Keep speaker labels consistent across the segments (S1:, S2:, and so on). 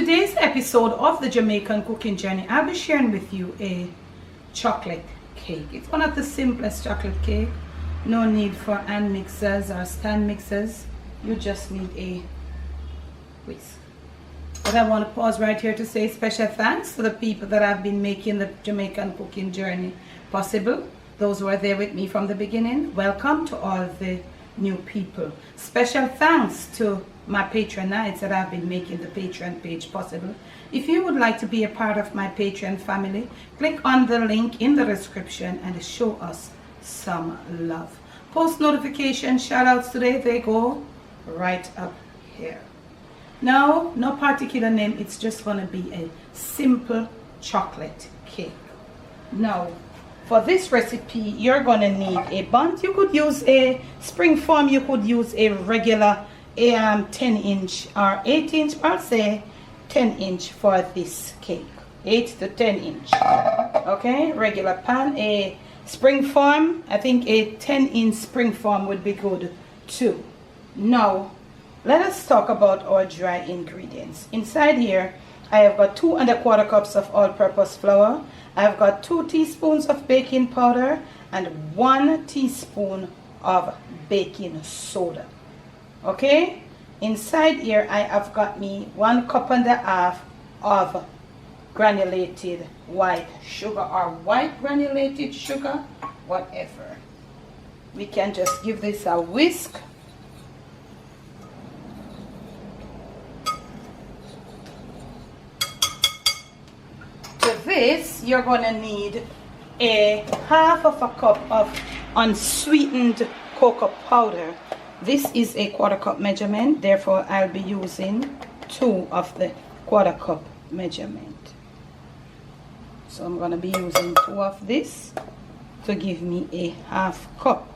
S1: today's episode of the Jamaican Cooking Journey, I'll be sharing with you a chocolate cake. It's one of the simplest chocolate cake. No need for hand mixers or stand mixers. You just need a whisk. But I want to pause right here to say special thanks to the people that have been making the Jamaican Cooking Journey possible. Those who are there with me from the beginning, welcome to all the new people. Special thanks to my patronites that have been making the Patreon page possible. If you would like to be a part of my Patreon family, click on the link in the description and show us some love. Post notification shout outs today, they go right up here. Now, no particular name, it's just going to be a simple chocolate cake. Now, for this recipe, you're going to need a bundt. You could use a spring form, you could use a regular 10-inch or 8-inch, I'll say 10-inch for this cake. 8 to 10-inch. Okay, regular pan. A spring form, I think a 10-inch spring form would be good too. Now, let us talk about our dry ingredients. Inside here, I have got 2 1/4 cups of all-purpose flour. I've got 2 teaspoons of baking powder and 1 teaspoon of baking soda. Okay, inside here I have got me 1.5 cups of granulated white sugar or white granulated sugar, whatever. We can just give this a whisk. To this, you're going to need a 1/2 cup of unsweetened cocoa powder. This is a 1/4 cup measurement, therefore I'll be using 2 of the 1/4 cup measurement. So I'm going to be using 2 of this to give me a 1/2 cup.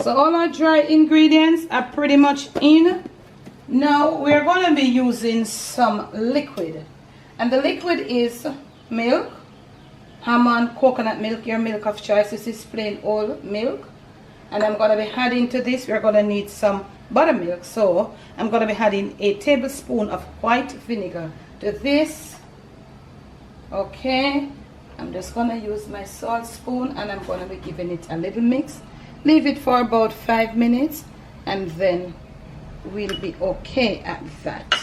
S1: So all our dry ingredients are pretty much in. Now we're going to be using some liquid, and the liquid is milk, almond coconut milk, your milk of choice. This is plain old milk, and I'm going to be adding to this, we're going to need some buttermilk. So I'm going to be adding a tablespoon of white vinegar to this. Okay, I'm just going to use my salt spoon and I'm going to be giving it a little mix. Leave it for about 5 minutes and then we'll be okay at that.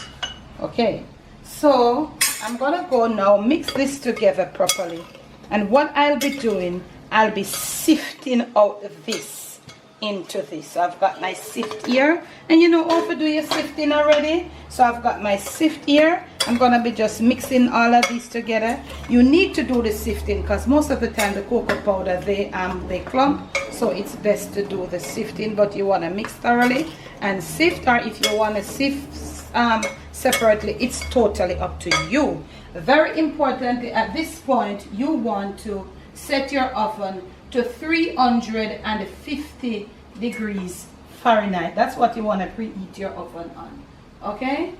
S1: Okay, so I'm going to go now mix this together properly. And what I'll be doing, I'll be sifting out this into this. So I've got my sift here, and you know how to do your sifting already. So I've got my sift here. I'm gonna be just mixing all of these together. You need to do the sifting because most of the time the cocoa powder they clump. So it's best to do the sifting, but you want to mix thoroughly and sift, or if you want to sift separately, it's totally up to you. Very importantly, at this point, you want to set your oven to 350 degrees Fahrenheit. That's what you want to preheat your oven on. Okay?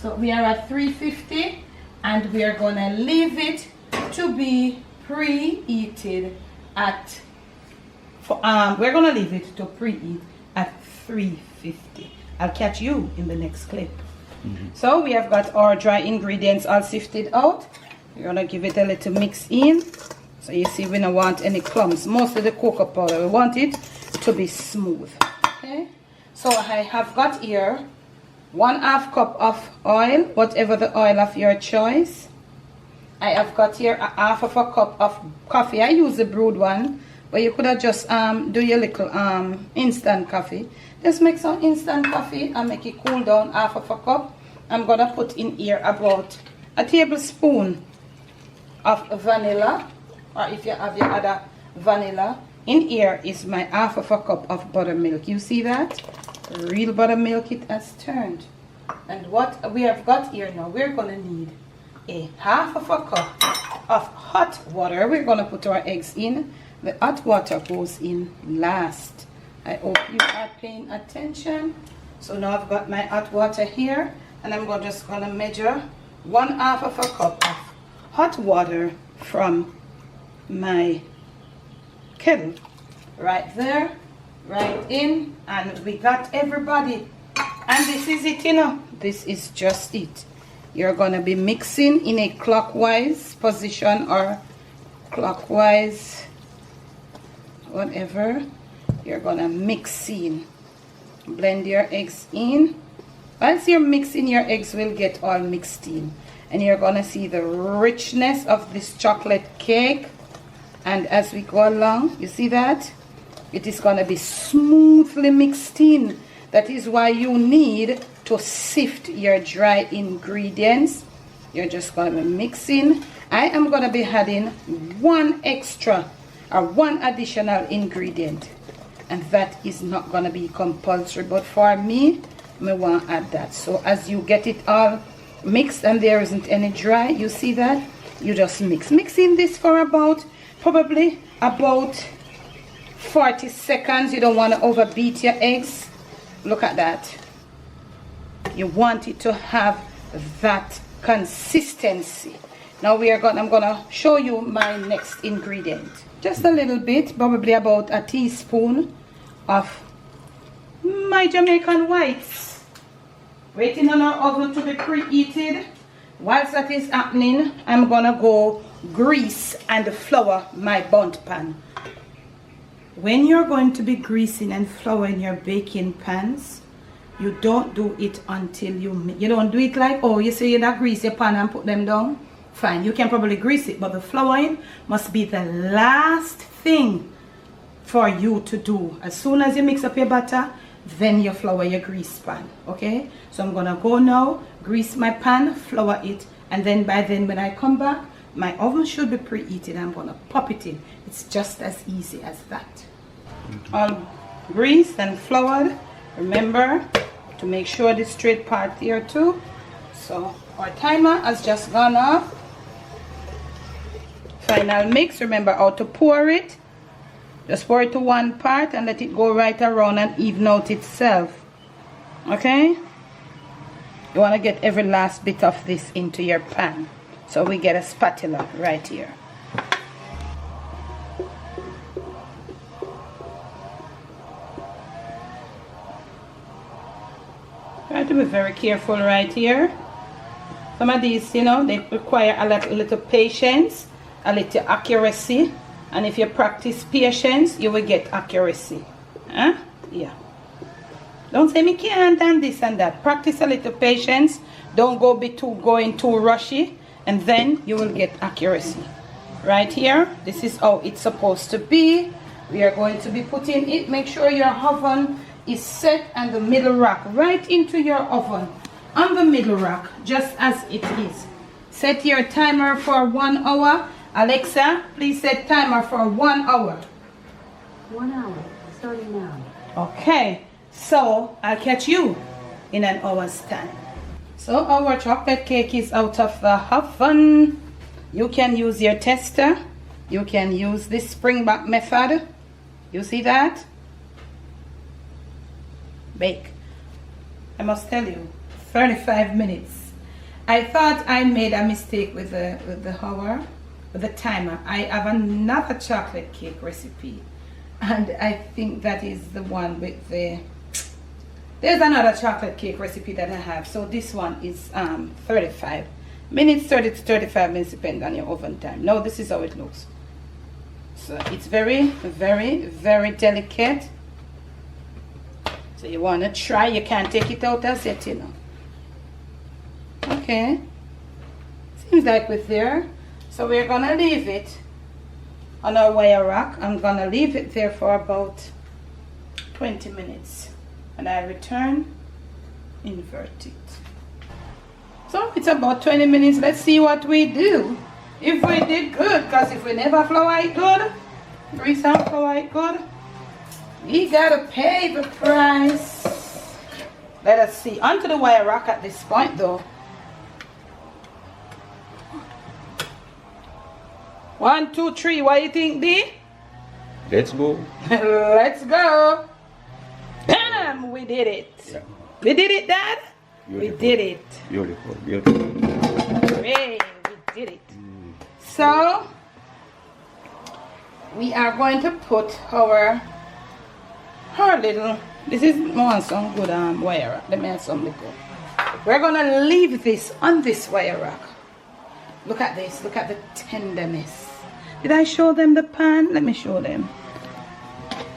S1: So we are at 350 and we are going to leave it to be preheated at, we're going to leave it to preheat at 350. I'll catch you in the next clip. So we have got our dry ingredients all sifted out. We're going to give it a little mix in. So you see we don't want any clumps. Most of the cocoa powder, we want it to be smooth. Okay. So I have got here 1/2 cup of oil, whatever the oil of your choice. I have got here 1/2 cup of coffee. I use the brewed one, but you could have just do your little instant coffee. Just make some instant coffee and make it cool down 1/2 cup. I'm gonna put in here about a tablespoon of vanilla, or if you have your other vanilla. In here is my 1/2 cup of buttermilk. You see that? Real buttermilk it has turned. And what we have got here now, we're gonna need a 1/2 cup of hot water. We're gonna put our eggs in. The hot water goes in last. I hope you are paying attention. So now I've got my hot water here, and I'm just gonna measure 1/2 cup of hot water from my kettle. right there, right in, and we got everybody. And this is it, you know. This is just it. You're gonna be mixing in a clockwise position or clockwise, whatever. You're gonna mix in, blend your eggs in. As you're mixing, your eggs will get all mixed in, and you're gonna see the richness of this chocolate cake. And as we go along, you see that it is gonna be smoothly mixed in. That is why you need to sift your dry ingredients. You're just gonna be mixing. I am gonna be adding one additional ingredient, and that is not gonna be compulsory, but for me, I want to add that. So as you get it all mixed and there isn't any dry, you see that, you just mixing this for probably about 40 seconds. You don't want to overbeat your eggs. Look at that. You want it to have that consistency. Now I'm gonna show you my next ingredient. Just a little bit, probably about a teaspoon of my Jamaican whites. Waiting on our oven to be preheated. Whilst that is happening, I'm gonna go grease and flour my bundt pan. When you're going to be greasing and flouring your baking pans, you don't do it until you don't do it like, oh, you say you don't grease your pan and put them down. Fine, you can probably grease it, but the flouring must be the last thing for you to do. As soon as you mix up your batter, then you flour your grease pan. Okay, so I'm gonna go now, grease my pan, flour it, and then by then when I come back, my oven should be preheated. I'm gonna pop it in. It's just as easy as that. All greased and floured. Remember to make sure the straight part here too. So our timer has just gone off. Final mix. Remember how to pour it. Just pour it to one part and let it go right around and even out itself. Okay? You want to get every last bit of this into your pan. So we get a spatula right here. Try to be very careful right here. Some of these, you know, they require a little patience, a little accuracy. And if you practice patience, you will get accuracy. Huh? Yeah. Don't say me can't and this and that. Practice a little patience. Don't going too rushy, and then you will get accuracy. Right here, this is how it's supposed to be. We are going to be putting it. Make sure your oven is set and the middle rack right into your oven on the middle rack, just as it is. Set your timer for 1 hour. Alexa, please set timer for 1 hour.
S2: 1 hour, starting now.
S1: Okay, so I'll catch you in an hour's time. So our chocolate cake is out of the oven. You can use your tester. You can use this spring-back method. You see that? Bake. I must tell you, 35 minutes. I thought I made a mistake with the hour. The timer. I have another chocolate cake recipe, and I think that is the one with there's another chocolate cake recipe that I have. So this one is 35 minutes, 30 to 35 minutes, depending on your oven time. Now this is how it looks. So it's very, very, very delicate. So you want to try, you can't take it out as yet, you know. Okay, seems like we're there. So we're gonna leave it on our wire rack. I'm gonna leave it there for about 20 minutes. And I return, invert it. So it's about 20 minutes. Let's see what we do. If we did good, because if we never flour it good, grease and flour it good, we gotta pay the price. Let us see. Onto the wire rack at this point though. 1, 2, 3. What do you think, D?
S3: Let's go.
S1: Let's go. Bam! We did it.
S3: Yeah.
S1: We did it, Dad.
S3: Beautiful.
S1: We did it.
S3: Beautiful, beautiful.
S1: Hooray, we did it. So we are going to put our her little, this is more some good wire rack. Let me have some liquor. We're gonna leave this on this wire rack. Look at this, look at the tenderness. Did I show them the pan? Let me show them.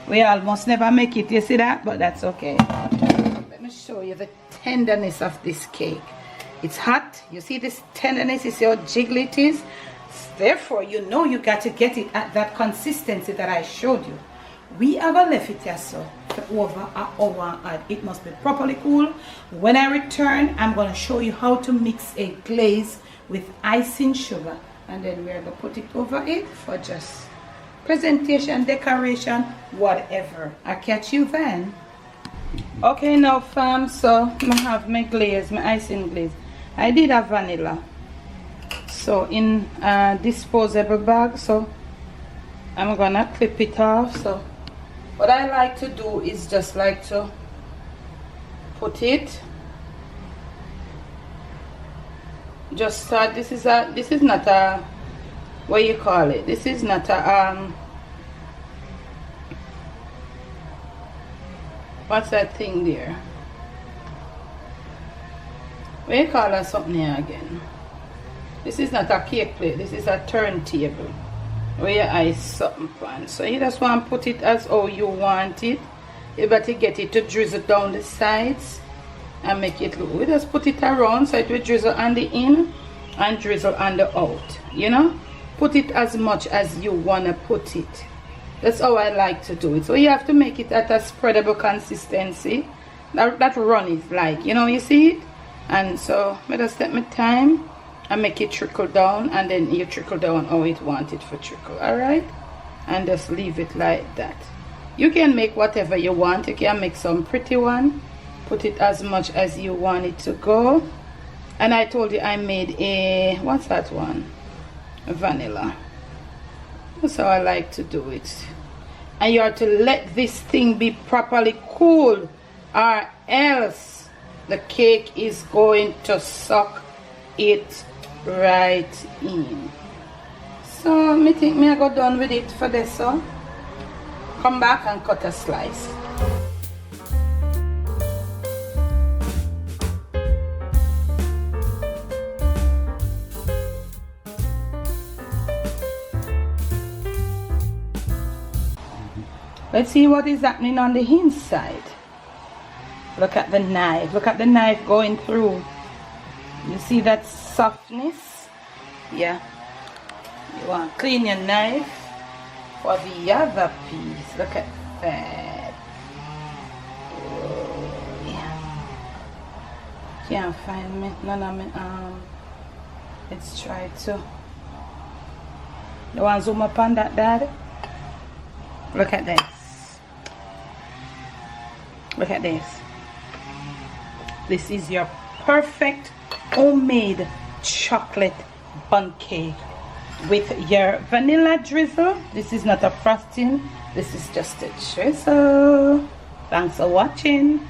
S1: We almost never make it, you see that? But that's okay. Let me show you the tenderness of this cake. It's hot, you see this tenderness, you see how jiggly it is? Therefore, you know you got to get it at that consistency that I showed you. We are gonna leave it here so for over an hour and it must be properly cool. When I return, I'm gonna show you how to mix a glaze with icing sugar, and then we're gonna put it over it for just presentation, decoration, whatever. I'll catch you then. Okay, now fam, so I have my glaze, my icing glaze. I did a vanilla, so in a disposable bag, so I'm gonna clip it off. So what I like to do is just like to put it, just start. This is not a, what you call it, this is not a what's that thing there, what you call that something here again? This is not a cake plate, this is a turntable where you ice something on. So you just want to put it as how you want it. You better get it to drizzle down the sides and make it look. We just put it around so it will drizzle on the in and drizzle on the out, you know. Put it as much as you want to put it. That's how I like to do it. So you have to make it at a spreadable consistency that run is like, you know, you see it. And so I just take my time and make it trickle down, and then you trickle down how it want it for trickle. All right, and just leave it like that. You can make whatever you want. You can make some pretty one, put it as much as you want it to go. And I told you I made a, what's that one, a vanilla. That's how I like to do it. And you have to let this thing be properly cool, or else the cake is going to suck it right in. So me think me I go done with it for this. So come back and cut a slice. Let's see what is happening on the inside. Look at the knife. Look at the knife going through. You see that softness? Yeah. You want to clean your knife for the other piece. Look at that. Oh, yeah. Can't find me. None of me. Let's try to. You want to zoom up on that, Dad? Look at this. Look at this. This is your perfect homemade chocolate bundt cake with your vanilla drizzle. This is not a frosting, this is just a drizzle. Thanks for watching.